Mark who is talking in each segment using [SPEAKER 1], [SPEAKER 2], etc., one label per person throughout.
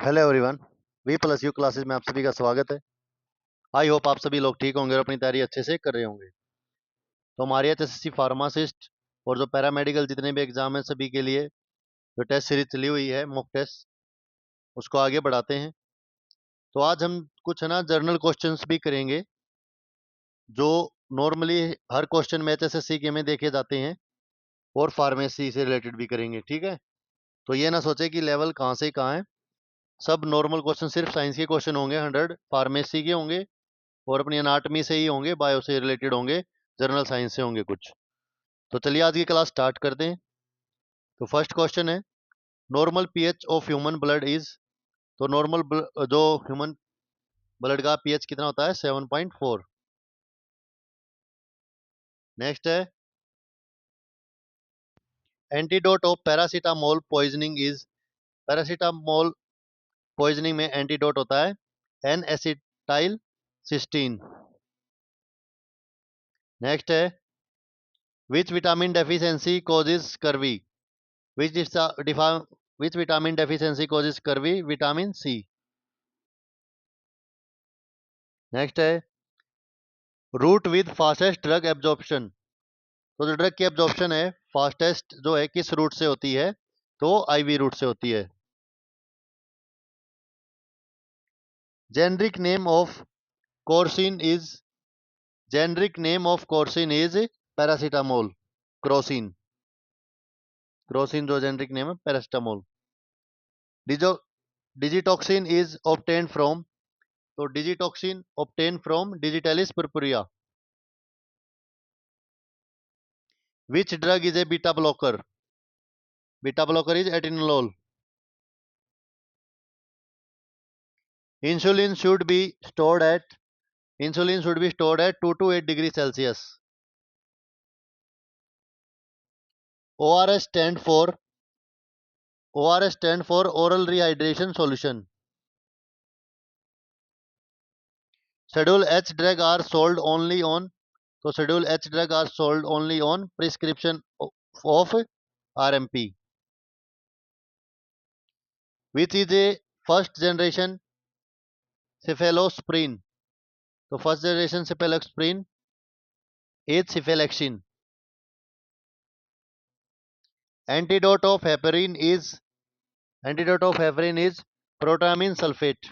[SPEAKER 1] Hello everyone. V+U classes में आप सभी का स्वागत है। आई होप आप सभी लोग ठीक होंगे और अपनी तैयारी अच्छे से कर रहे होंगे। तो हमारी HSC फार्मासिस्ट और जो पैरामेडिकल जितने भी एग्जाम हैं सभी के लिए जो टेस्ट सीरीज चली हुई है मॉक टेस्ट, उसको आगे बढ़ाते हैं। तो आज हम कुछ है ना जर्नल क्वेश्चंस भी करेंगे जो नॉर्मली हर क्वेश्चन में HSC के में देखे जाते हैं, और फार्मेसी से रिलेटेड भी करेंगे। ठीक है, तो ये ना सोचे कि लेवल कहाँ से कहाँ है। सब नॉर्मल क्वेश्चन, सिर्फ साइंस के क्वेश्चन होंगे, 100 फार्मेसी के होंगे और अपनी अनाटमी से ही होंगे, बायो से रिलेटेड होंगे, जनरल साइंस से होंगे कुछ। तो चलिए आज की क्लास स्टार्ट करते हैं। तो फर्स्ट क्वेश्चन है, normal pH of human blood is. तो नॉर्मल जो ह्यूमन ब्लड का पीएच कितना होता है? 7.4। नेक्स्ट है, antidote of paracetamol poisoning is. Paracetamol poisoning में एंटीडोट होता है एन एसिटाइल सिस्टीन। नेक्स्ट है, which vitamin deficiency causes scurvy. Which which vitamin deficiency causes scurvy? Vitamin C. Next है, route with fastest drug absorption. तो जो drug की absorption है fastest जो है किस रूट से होती है? तो आईवी रूट से होती है। Generic name of Crocin is. Generic name of Crocin is paracetamol. Crocin. Crocin जो जेनरिक नेम है पैरासीटामोल। डिजो डिजिटॉक्सिन इज ऑब्टेन फ्रॉम। तो digitoxin obtain from digitalis purpurea. Which drug is a beta blocker? Beta blocker is atenolol. Insulin should be stored at insulin should be stored at 2 to 8 degrees Celsius. ORS stand for oral rehydration solution. Schedule H drug are sold only on. So Schedule H drug are sold only on prescription of RMP. Which is a first generation cephalosporin? So first generation cephalosporin is cephalexin. Antidote of heparin is protamine sulfate.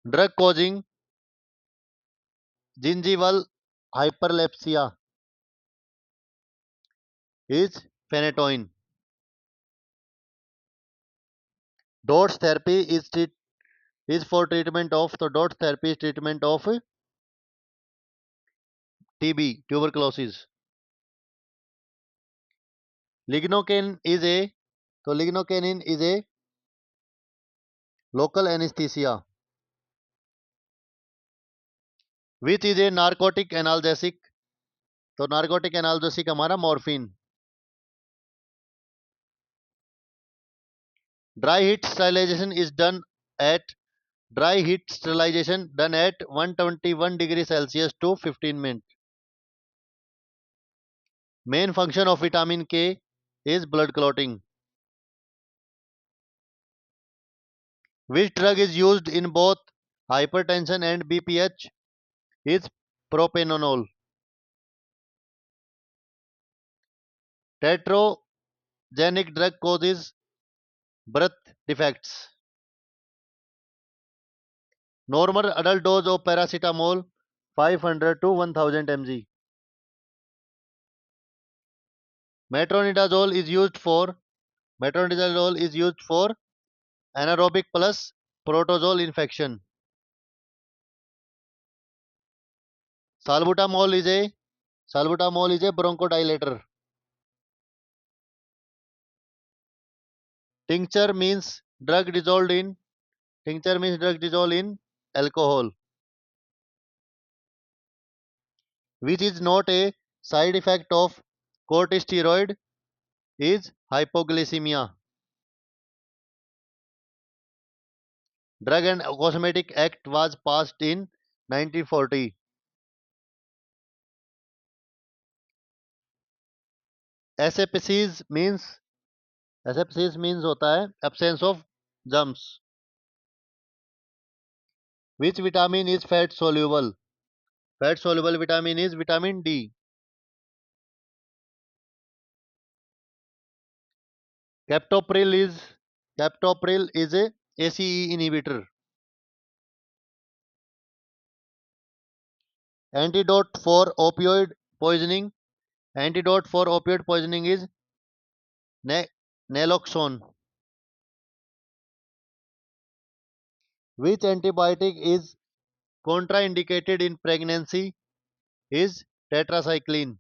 [SPEAKER 1] Drug causing gingival hyperlepsia is phenytoin. Dots therapy is for treatment of. So dots therapy is treatment of TB, tuberculosis. Lignocaine is a. So lignocaine is a local anesthesia. Which is a narcotic analgesic? तो narcotic analgesic हमारा morphine. Dry heat sterilization is done at 121 degrees Celsius to 15 minutes. Main function of vitamin K is blood clotting. Which drug is used in both hypertension and BPH? Is propranolol. Tetragenic drug causes birth defects. Normal adult dose of paracetamol 500 to 1000 mg. Metronidazole is used for anaerobic plus protozoal infection. Salbutamol is a bronchodilator. Tincture means drug dissolved in alcohol, which is not a side effect of corticosteroid, is hypoglycemia. Drug and Cosmetic Act was passed in 1940. Asepsis means asepsis means होता है absence of germs. Which vitamin is fat soluble? Fat soluble vitamin is vitamin D. Captopril is captopril is a ACE inhibitor. Antidote for opioid poisoning. Antidote for opioid poisoning is naloxone. Which antibiotic is contraindicated in pregnancy? Is tetracycline.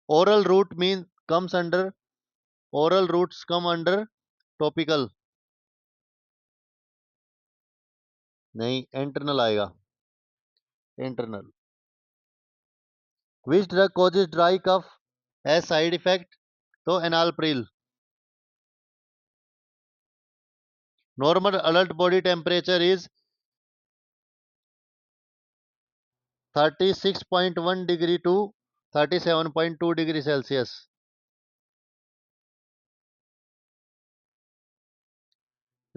[SPEAKER 1] Oral route means comes under oral routes come under topical. नहीं, internal आएगा, internal. Which drug causes dry cough as side effect? तो enalapril. Normal adult body temperature is 36.1 degree to 37.2 degree Celsius.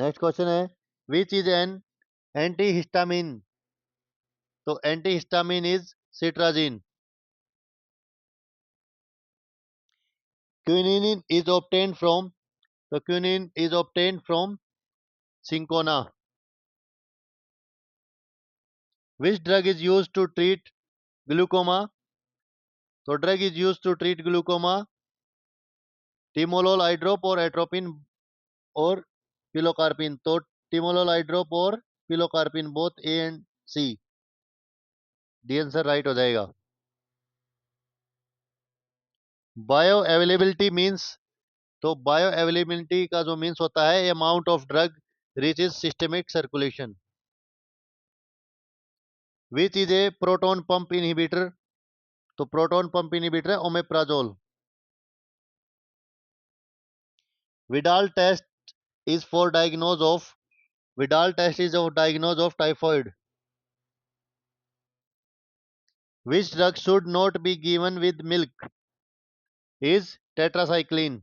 [SPEAKER 1] Next question है which is an antihistamine? तो antihistamine is cetirizine. Quinine is obtained from तो quinine is obtained from cinchona. Which drug is use to treat glaucoma? तो drug is use to treat glaucoma timolol eye drop और atropine और pilocarpine. तो timolol eye drop और pilocarpine both A and C. D answer right हो जाएगा। Bioavailability means तो bioavailability का जो मीन्स होता है amount of drug reach is systemic circulation. Which is a proton pump inhibitor? तो प्रोटोन पंप इनहिबिटर है omeprazole. Widal test is for diagnose of Widal test is of diagnose of typhoid. Which drug should not be given with milk? Is tetracycline.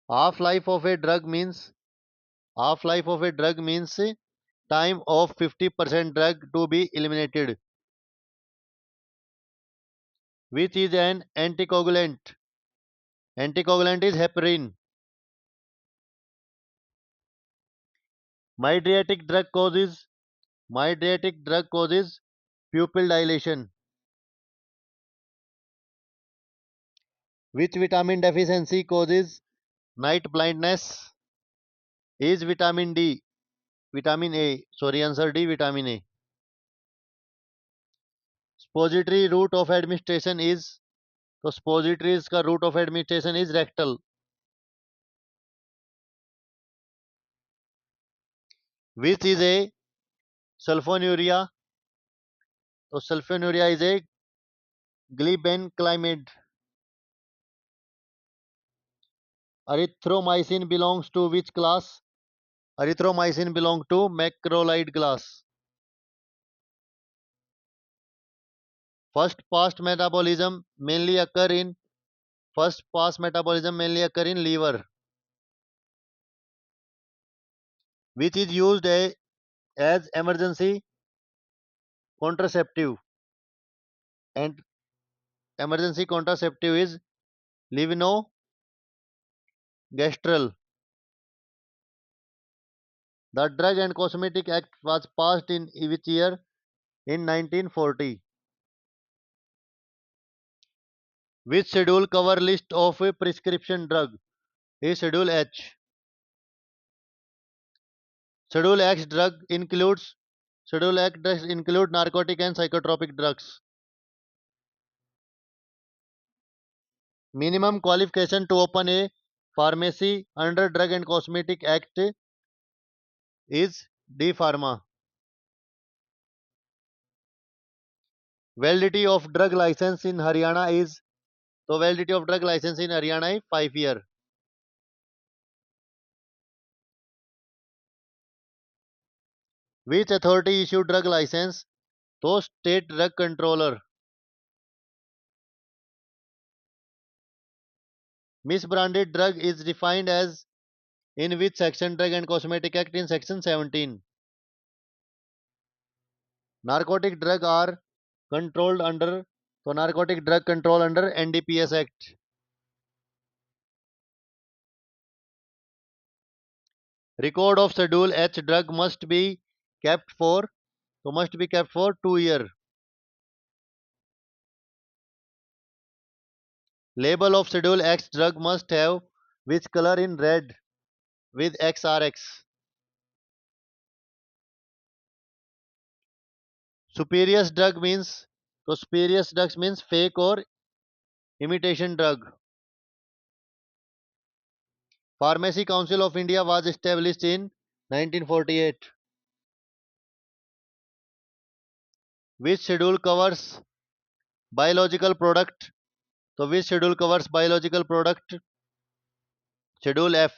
[SPEAKER 1] Half life of a drug means half life of a drug means time of 50% drug to be eliminated. Which is an anticoagulant? Anticoagulant is heparin. Mydriatic drug causes pupil dilation. Which vitamin deficiency causes night blindness? Is vitamin D. Vitamin A. Sorry, answer D. Vitamin A. Suppository route of administration is तो suppositories का route of administration is rectal. Which is a sulfonylurea? तो sulfonylurea is a glibenclamide. Erythromycin belongs to which class? Erythromycin belongs to macrolide class. First pass metabolism mainly occur in liver, which is used as emergency contraceptive, and emergency contraceptive is levonorgestrel. The Drug and Cosmetic Act was passed in which year? In 1940. Which schedule cover list of a prescription drug? Is Schedule H. Schedule X drug includes Schedule X drugs include narcotic and psychotropic drugs. Minimum qualification to open a pharmacy under Drug and Cosmetic Act is D Pharma. Validity of drug license in Haryana is so validity of drug license in Haryana is 5 year. Which authority issued drug license? तो state drug controller. Misbranded drug is defined as in which section? Drug and Cosmetic Act in section 17. Narcotic drug are controlled under Narcotic drug control under NDPS Act. Record of Schedule H drug must be kept for 2 years. Label of Schedule X drug must have which color in red with XRX. Spurious drug means spurious drugs means fake or imitation drug. Pharmacy Council of India was established in 1948. Which schedule covers biological product? So which schedule covers biological product? Schedule F.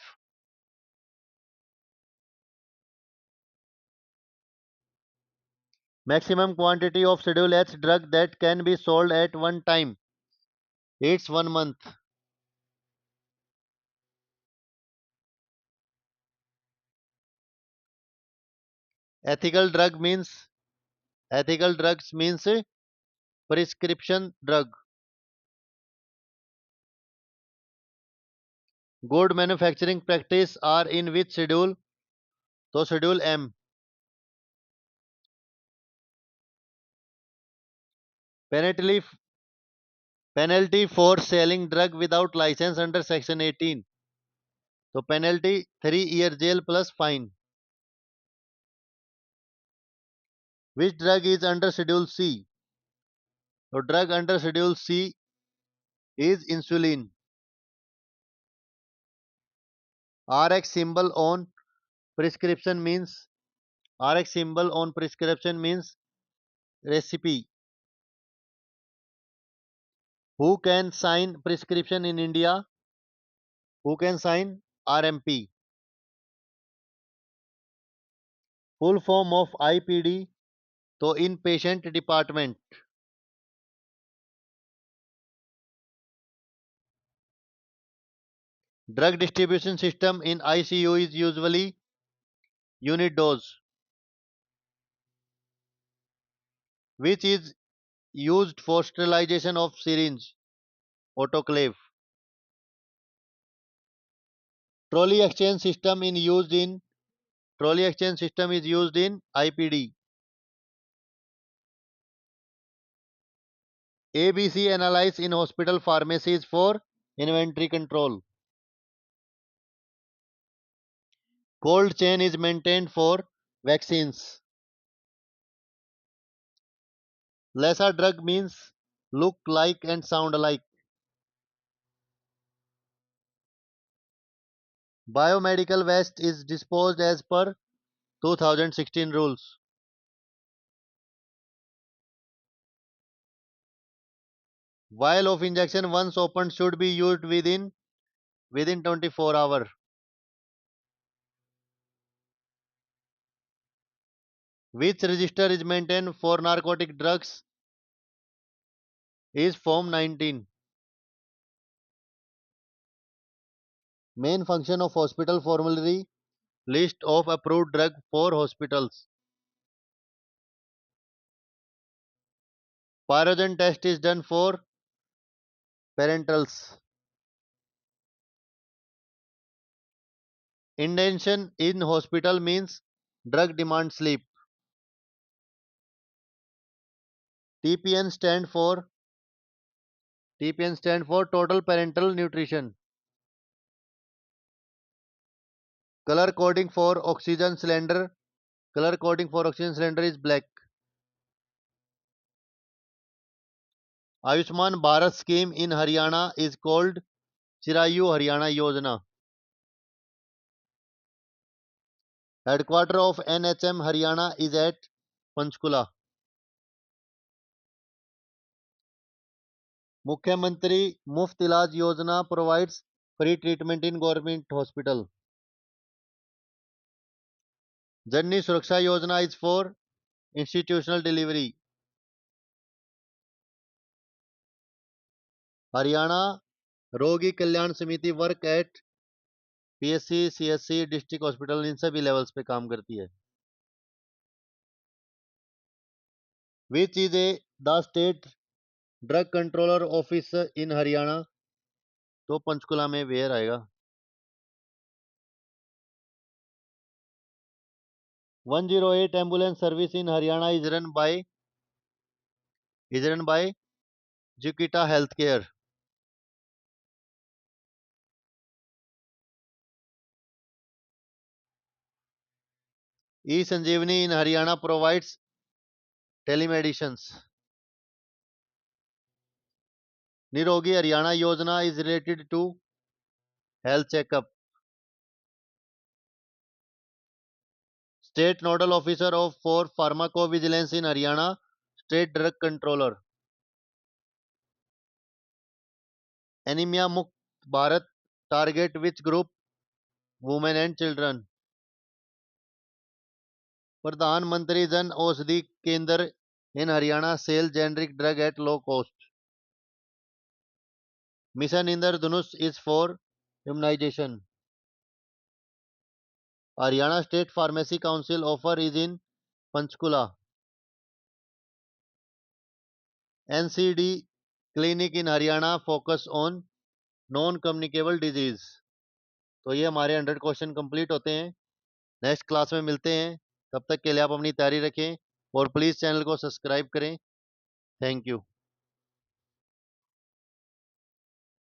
[SPEAKER 1] Maximum quantity of Schedule H drug that can be sold at one time. It's 1 month. Ethical drug means ethical drugs means prescription drug. Good manufacturing practice are in which schedule? So schedule M. Penalty penalty for selling drug without license under section 18. So penalty 3 year jail plus fine. Which drug is under schedule C? So drug under schedule C is insulin. RX symbol on prescription means RX symbol on prescription means recipe. Who can sign prescription in India? Who can sign? RMP. Full form of IPD. So inpatient department. Drug distribution system in ICU is usually unit dose, which is used for sterilization of syringe, autoclave. Trolley exchange system in used in Trolley exchange system is used in IPD. ABC analyze in hospital pharmacies for inventory control. Cold chain is maintained for vaccines. Lesser drug means look like and sound alike. Biomedical waste is disposed as per 2016 rules. Vial of injection once opened should be used within 24 hours. Which register is maintained for narcotic drugs is Form 19. Main function of hospital formulary list of approved drug for hospitals. Pyrogen test is done for parentals. Indention in hospital means drug demand slip. TPN stand for total parental nutrition. Color coding for oxygen cylinder. Color coding for oxygen cylinder is black. Ayushman Bharat scheme in Haryana is called Chirayu Haryana Yojana. Headquarter of NHM Haryana is at Panchkula. Mukhyamantri Muft Ilaj Yojana provides free treatment in government hospital. Janni Suraksha Yojana is for institutional delivery. Haryana रोगी कल्याण समिति work at PSC, CSC, district hospital, इन सभी levels पे काम करती है। Which is a the state drug controller office in Haryana? तो पंचकुला में वेयर आएगा। 108 ambulance service in Haryana is run by Jupiter Healthcare. E-Sanjeevani in Haryana provides telemedicines. Nirogi Haryana Yojana is related to health checkup. State Nodal Officer for Pharmacovigilance in Haryana, State Drug Controller. Anemia Mukt Bharat target which group? Women and children. Pradhan Mantri Jan Aushadhi Kendra in Haryana sell generic drug at low cost. Mission Indradhanush is for immunization. Haryana State Pharmacy Council offer is in Panchkula. NCD clinic in Haryana focus on non communicable disease. तो ये हमारे 100 question complete होते हैं। Next class में मिलते हैं। तब तक के लिए आप अपनी तैयारी रखें और प्लीज़ चैनल को सब्सक्राइब करें। Thank you.